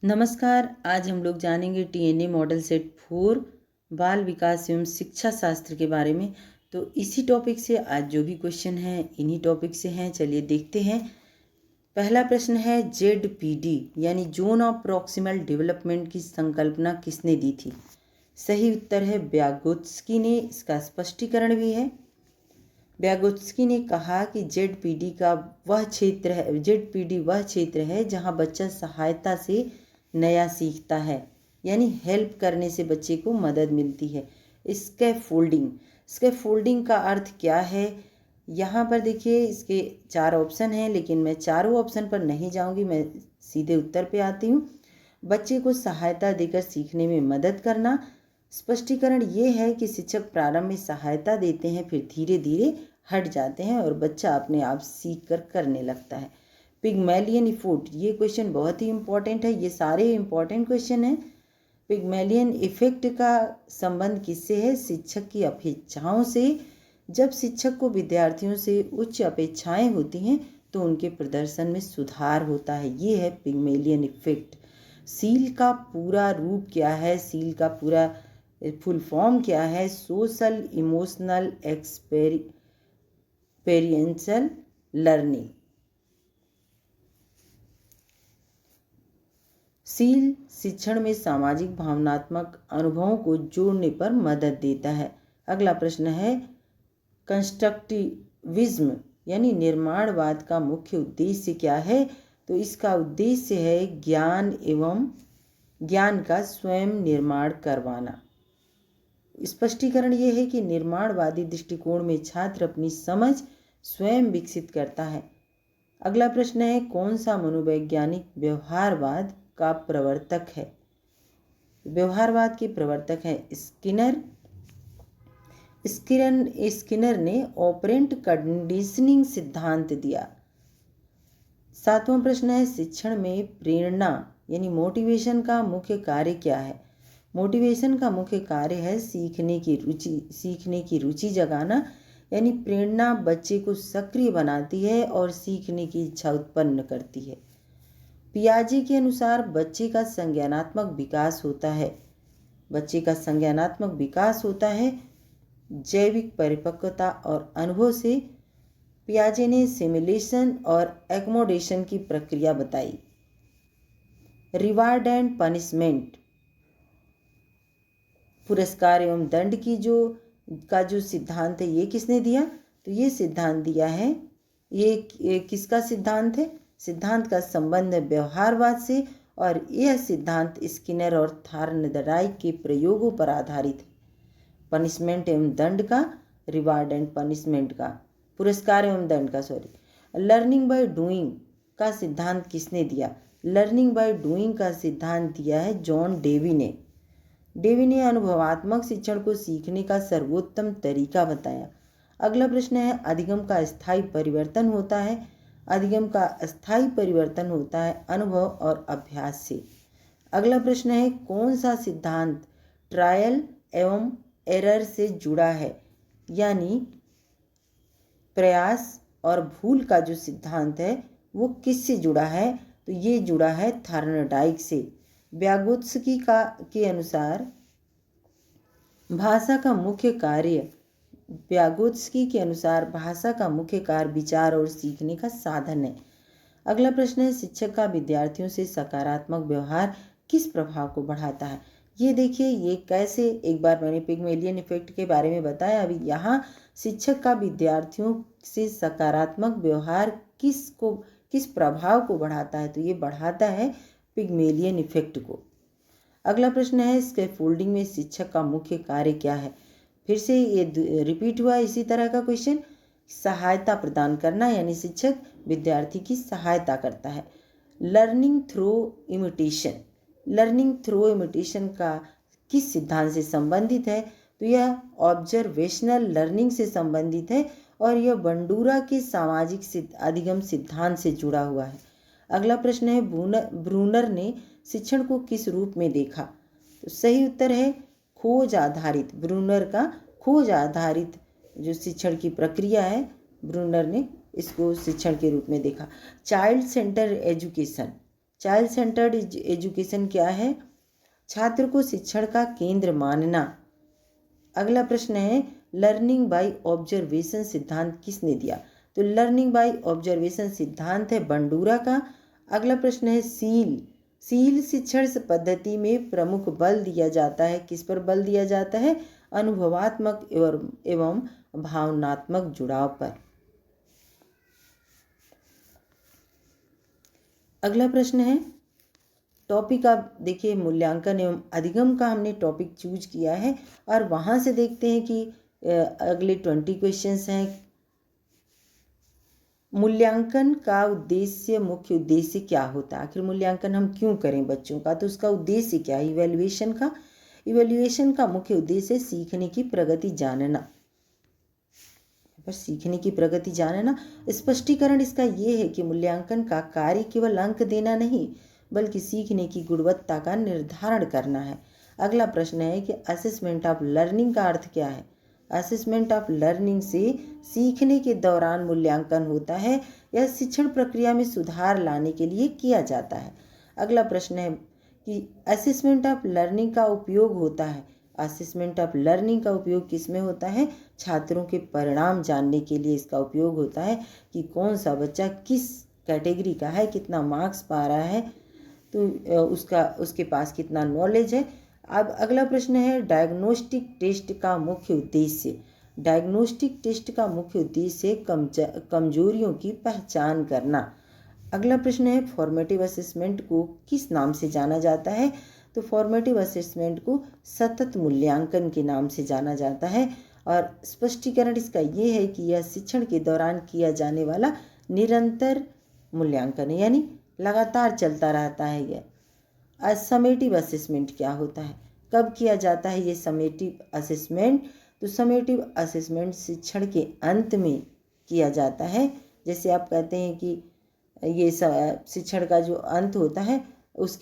नमस्कार। आज हम लोग जानेंगे टीएनए मॉडल सेट 4 बाल विकास एवं शिक्षा शास्त्र के बारे में। तो इसी टॉपिक से आज जो भी क्वेश्चन हैं इन्हीं टॉपिक से हैं। चलिए देखते हैं। पहला प्रश्न है जेडपीडी यानी जोन ऑफ प्रॉक्सिमल डेवलपमेंट की संकल्पना किसने दी थी? सही उत्तर है व्यागोत्स्की ने। इसका स्पष्टीकरण भी है। व्यागोत्स्की ने कहा कि जेडपीडी वह क्षेत्र है जहां बच्चा सहायता से नया सीखता है, यानी हेल्प करने से बच्चे को मदद मिलती है। स्कैफोल्डिंग का अर्थ क्या है? यहाँ पर देखिए इसके 4 ऑप्शन हैं, लेकिन मैं चारों ऑप्शन पर नहीं जाऊँगी, मैं सीधे उत्तर पे आती हूँ। बच्चे को सहायता देकर सीखने में मदद करना। स्पष्टीकरण ये है कि शिक्षक प्रारंभ में सहायता देते हैं, फिर धीरे धीरे हट जाते हैं और बच्चा अपने आप सीख कर करने लगता है। पिग्मेलियन इफेक्ट, ये क्वेश्चन बहुत ही इंपॉर्टेंट है। ये सारे इंपॉर्टेंट क्वेश्चन हैं। पिग्मेलियन इफेक्ट का संबंध किससे है? शिक्षक की अपेक्षाओं से। जब शिक्षक को विद्यार्थियों से उच्च अपेक्षाएं होती हैं तो उनके प्रदर्शन में सुधार होता है। ये है पिग्मेलियन इफेक्ट। सील का पूरा रूप क्या है? सील का पूरा फुल फॉर्म क्या है? Social emotional experiential learning. Seal शिक्षण में सामाजिक भावनात्मक अनुभवों को जोड़ने पर मदद देता है। अगला प्रश्न है कंस्ट्रक्टिविज्म यानी निर्माणवाद का मुख्य उद्देश्य क्या है? तो इसका उद्देश्य है ज्ञान का स्वयं निर्माण करवाना। स्पष्टीकरण ये है कि निर्माणवादी दृष्टिकोण में छात्र अपनी समझ स्वयं विकसित करता है। अगला प्रश्न है कौन सा मनोवैज्ञानिक व्यवहारवाद का प्रवर्तक है? व्यवहारवाद के प्रवर्तक है स्किनर ने ऑपरेंट कंडीशनिंग सिद्धांत दिया। 7वां प्रश्न है शिक्षण में प्रेरणा यानी मोटिवेशन का मुख्य कार्य क्या है? मोटिवेशन का मुख्य कार्य है सीखने की रुचि जगाना, यानी प्रेरणा बच्चे को सक्रिय बनाती है और सीखने की इच्छा उत्पन्न करती है। पियाजे के अनुसार बच्चे का संज्ञानात्मक विकास होता है जैविक परिपक्वता और अनुभव से। पियाजे ने सिमुलेशन और एकोमोडेशन की प्रक्रिया बताई। रिवार्ड एंड पनिशमेंट, पुरस्कार एवं दंड की जो सिद्धांत है ये किसने दिया? तो ये सिद्धांत दिया है, ये किसका सिद्धांत है? सिद्धांत का संबंध व्यवहारवाद से और यह सिद्धांत स्किनर और थॉर्नडाइक के प्रयोगों पर आधारित है। पनिशमेंट एवं दंड का, रिवार्ड एंड पनिशमेंट का, पुरस्कार एवं दंड का लर्निंग बाय डूइंग का सिद्धांत किसने दिया? लर्निंग बाय डूइंग का सिद्धांत दिया है जॉन डेवी ने। डेवी ने अनुभवात्मक शिक्षण को सीखने का सर्वोत्तम तरीका बताया। अगला प्रश्न है अधिगम का स्थायी परिवर्तन होता है। अधिगम का स्थायी परिवर्तन होता है अनुभव और अभ्यास से। अगला प्रश्न है कौन सा सिद्धांत ट्रायल एवं एरर से जुड़ा है? यानी प्रयास और भूल का जो सिद्धांत है वो किससे जुड़ा है? तो ये जुड़ा है थॉर्नडाइक से। व्यागोत्स्की के अनुसार भाषा का मुख्य कार्य विचार और सीखने का साधन है। अगला प्रश्न है शिक्षक का विद्यार्थियों से सकारात्मक व्यवहार किस प्रभाव को बढ़ाता है? ये देखिए ये कैसे, एक बार मैंने पिग्मेलियन इफेक्ट के बारे में बताया, अभी यहाँ शिक्षक का विद्यार्थियों से सकारात्मक व्यवहार किस प्रभाव को बढ़ाता है? तो ये बढ़ाता है पिग्मेलियन इफेक्ट को। अगला प्रश्न है स्कैफोल्डिंग में शिक्षक का मुख्य कार्य क्या है? फिर से ये रिपीट हुआ इसी तरह का क्वेश्चन। सहायता प्रदान करना, यानी शिक्षक विद्यार्थी की सहायता करता है। लर्निंग थ्रो इमिटेशन का किस सिद्धांत से संबंधित है? तो यह ऑब्जर्वेशनल लर्निंग से संबंधित है और यह बंडूरा के सामाजिक अधिगम सिद्धांत से जुड़ा हुआ है। अगला प्रश्न है ब्रूनर ने शिक्षण को किस रूप में देखा? तो सही उत्तर है खोज आधारित। ब्रूनर का खोज आधारित जो शिक्षण की प्रक्रिया है, ब्रूनर ने इसको शिक्षण के रूप में देखा। चाइल्ड चाइल्ड सेंटर्ड एजुकेशन क्या है? छात्र को शिक्षण का केंद्र मानना। अगला प्रश्न है लर्निंग बाय ऑब्जर्वेशन सिद्धांत किसने दिया? तो लर्निंग बाय ऑब्जर्वेशन सिद्धांत है बंडूरा का। अगला प्रश्न है शील शिक्षण पद्धति में प्रमुख बल दिया जाता है। किस पर बल दिया जाता है? अनुभवात्मक एवं भावनात्मक जुड़ाव पर। अगला प्रश्न है टॉपिक, आप देखिए मूल्यांकन एवं अधिगम का हमने टॉपिक चूज किया है और वहाँ से देखते हैं कि अगले 20 क्वेश्चंस हैं। मूल्यांकन का उद्देश्य, मुख्य उद्देश्य क्या होता है? आखिर मूल्यांकन हम क्यों करें बच्चों का? तो उसका उद्देश्य क्या है? इवैल्यूएशन का मुख्य उद्देश्य सीखने की प्रगति जानना। स्पष्टीकरण इसका ये है कि मूल्यांकन का कार्य केवल अंक देना नहीं बल्कि सीखने की गुणवत्ता का निर्धारण करना है। अगला प्रश्न है कि असेसमेंट ऑफ लर्निंग का अर्थ क्या है? असेसमेंट ऑफ लर्निंग से सीखने के दौरान मूल्यांकन होता है। यह शिक्षण प्रक्रिया में सुधार लाने के लिए किया जाता है। अगला प्रश्न है कि असेसमेंट ऑफ लर्निंग का उपयोग होता है। असेसमेंट ऑफ लर्निंग का उपयोग किस में होता है? छात्रों के परिणाम जानने के लिए इसका उपयोग होता है कि कौन सा बच्चा किस कैटेगरी का है, कितना मार्क्स पा रहा है, तो उसके पास कितना नॉलेज है। अब अगला प्रश्न है डायग्नोस्टिक टेस्ट का मुख्य उद्देश्य। डायग्नोस्टिक टेस्ट का मुख्य उद्देश्य कमजोरियों की पहचान करना। अगला प्रश्न है फॉर्मेटिव असेसमेंट को किस नाम से जाना जाता है? तो फॉर्मेटिव असेसमेंट को सतत मूल्यांकन के नाम से जाना जाता है और स्पष्टीकरण इसका ये है कि यह शिक्षण के दौरान किया जाने वाला निरंतर मूल्यांकन है, यानी लगातार चलता रहता है। यह समेटिव असेसमेंट क्या होता है? कब किया जाता है ये समेटिव असेसमेंट? तो समेटिव असेसमेंट शिक्षण के अंत में किया जाता है। जैसे आप कहते हैं कि ये शिक्षण का जो अंत होता है उस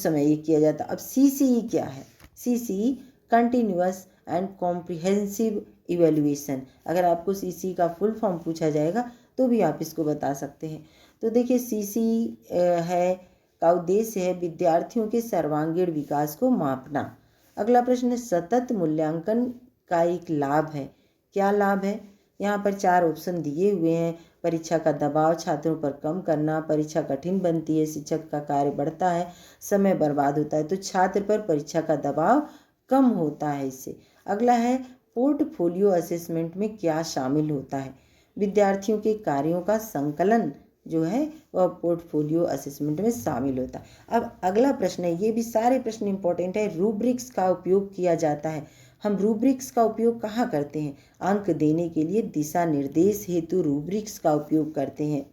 समय ये किया जाता है। अब CCE क्या है? CCE continuous and comprehensive evaluation. अगर आपको CCE का फुल फॉर्म पूछा जाएगा तो भी आप इसको बता सकते हैं। तो देखिए CCE का उद्देश्य है विद्यार्थियों के सर्वांगीण विकास को मापना। अगला प्रश्न है सतत मूल्यांकन का एक लाभ है। क्या लाभ है? यहाँ पर 4 ऑप्शन दिए हुए हैं। परीक्षा का दबाव छात्रों पर कम करना, परीक्षा कठिन बनती है, शिक्षक का कार्य बढ़ता है, समय बर्बाद होता है। तो छात्र पर परीक्षा का दबाव कम होता है इससे। अगला है पोर्टफोलियो असेसमेंट में क्या शामिल होता है? विद्यार्थियों के कार्यों का संकलन जो है वह पोर्टफोलियो असेसमेंट में शामिल होता है। अब अगला प्रश्न है, ये भी सारे प्रश्न इंपॉर्टेंट है। रूब्रिक्स का उपयोग किया जाता है। हम रूब्रिक्स का उपयोग कहाँ करते हैं? अंक देने के लिए दिशा निर्देश हेतु रूब्रिक्स का उपयोग करते हैं।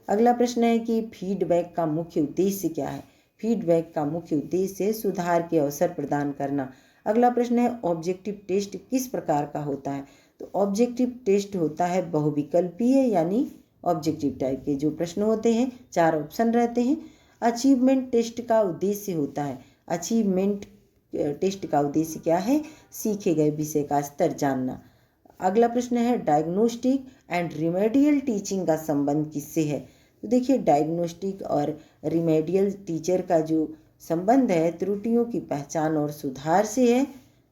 अगला प्रश्न है कि फीडबैक का मुख्य उद्देश्य क्या है? फीडबैक का मुख्य उद्देश्य सुधार के अवसर प्रदान करना। अगला प्रश्न है ऑब्जेक्टिव टेस्ट किस प्रकार का होता है? तो ऑब्जेक्टिव टेस्ट होता है बहुविकल्पीय, यानी ऑब्जेक्टिव टाइप के जो प्रश्न होते हैं, 4 ऑप्शन रहते हैं। अचीवमेंट टेस्ट का उद्देश्य होता है, अचीवमेंट टेस्ट का उद्देश्य क्या है? सीखे गए विषय का स्तर जानना। अगला प्रश्न है डायग्नोस्टिक एंड रिमेडियल टीचिंग का संबंध किससे है? तो देखिए डायग्नोस्टिक और रिमेडियल टीचर का जो संबंध है त्रुटियों की पहचान और सुधार से है।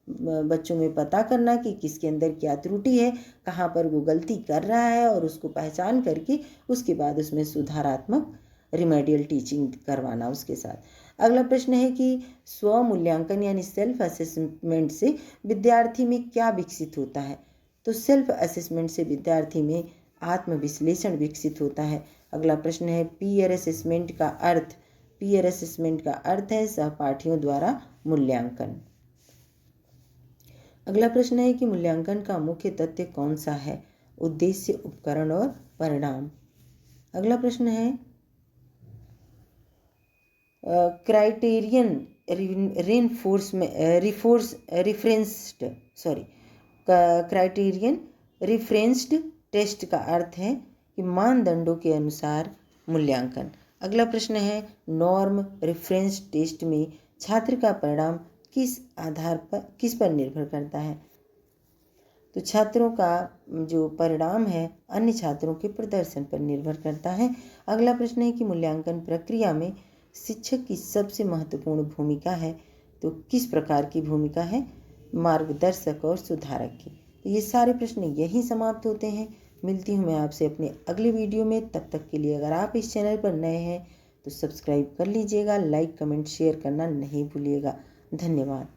बच्चों में पता करना कि किसके अंदर क्या त्रुटि है, कहाँ पर वो गलती कर रहा है और उसको पहचान करके उसके बाद उसमें सुधारात्मक रिमेडियल टीचिंग करवाना उसके साथ। अगला प्रश्न है कि स्व मूल्यांकन यानी सेल्फ असेसमेंट से विद्यार्थी में क्या विकसित होता है? तो सेल्फ असेसमेंट से विद्यार्थी में आत्मविश्लेषण विकसित होता है। अगला प्रश्न है पीयर असेसमेंट का अर्थ। पीयर असेसमेंट का अर्थ है सहपाठियों द्वारा मूल्यांकन। अगला प्रश्न है कि मूल्यांकन का मुख्य तथ्य कौन सा है? उद्देश्य, उपकरण और परिणाम। अगला प्रश्न है क्राइटेरियन क्राइटेरियन रिफरेंस्ड टेस्ट का अर्थ है कि मानदंडों के अनुसार मूल्यांकन। अगला प्रश्न है नॉर्म रेफरेंस टेस्ट में छात्र का परिणाम किस पर निर्भर करता है? तो छात्रों का जो परिणाम है अन्य छात्रों के प्रदर्शन पर निर्भर करता है। अगला प्रश्न है कि मूल्यांकन प्रक्रिया में शिक्षक की सबसे महत्वपूर्ण भूमिका है। तो किस प्रकार की भूमिका है? मार्गदर्शक और सुधारक की। तो ये सारे प्रश्न यहीं समाप्त होते हैं। मिलती हूँ मैं आपसे अपने अगले वीडियो में। तब तक के लिए अगर आप इस चैनल पर नए हैं तो सब्सक्राइब कर लीजिएगा, लाइक कमेंट शेयर करना नहीं भूलिएगा। धन्यवाद।